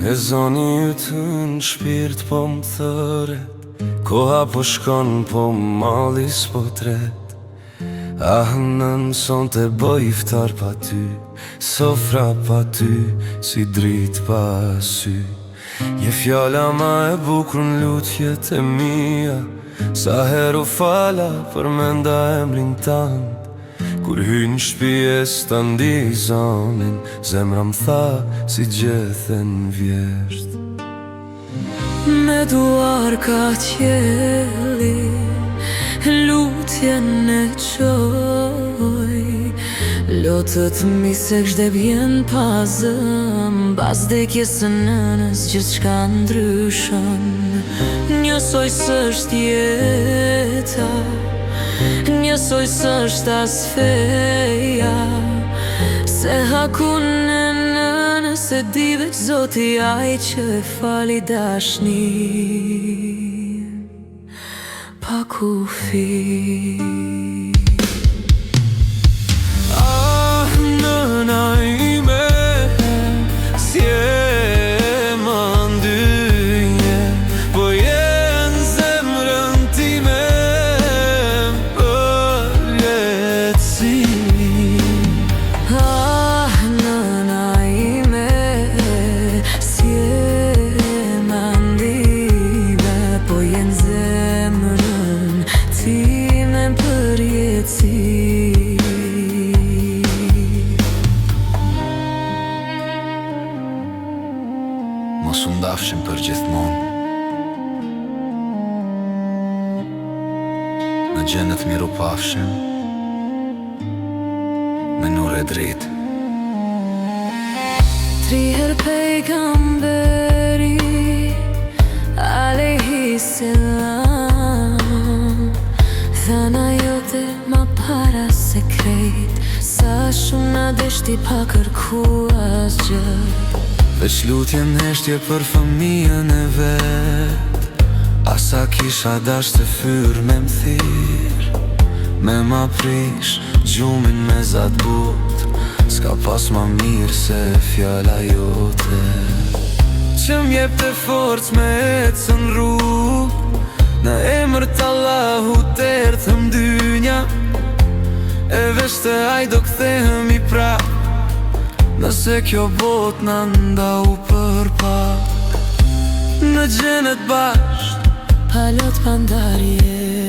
E zoni ytë në shpirt po më thëret, koha po shkon po mali s'po tret. Ah nën son të bëj iftar pa ty, sofra pa ty, si drit pa sy. Je fjalla ma e bukur n'lutjet e mia, sa heru fala për menda emrin tant. Kur hynë shpi e standi zonin, zemra më tha si gjethen vjesht. Me duar ka qeli, lutjen e qoj. Lotët mi se kshde vjen pa zëm, bas dekjes së nënës gjithë shka ndryshon. Njësoj s'është jeta, njësoj s'është as feja, se hakun e nënës e di veç Zoti ai që e fali dashni pa kufi. Ah nëna ime, si e më ndynje, po jenë zemrën time për jetësi. Ah nëna ime, si e më ndynje, po jenë zemrën time për jetësi. Mos u ndafshim për gjithmonë, në gjenet miru pafshim, me nur e dritë. Triher pejgamberi alejhi selam, dhana jote ma para se krejt, sa shumë na deshti pa kërku asgjë. Veç lutje neshtje për fëmijën e vet, asa kisha dash të fyr me m'thir, me ma prish gjumin me zat but, s'ka pas ma mirë se fjalla jote, që m'jep të forc me ecë në rrug, në emër t'Allahu t'erthëm dynja, e veç të aj do kthehem i prap, nëse kjo bot në ndau për pak. Në gjenet basht, Palot pandarje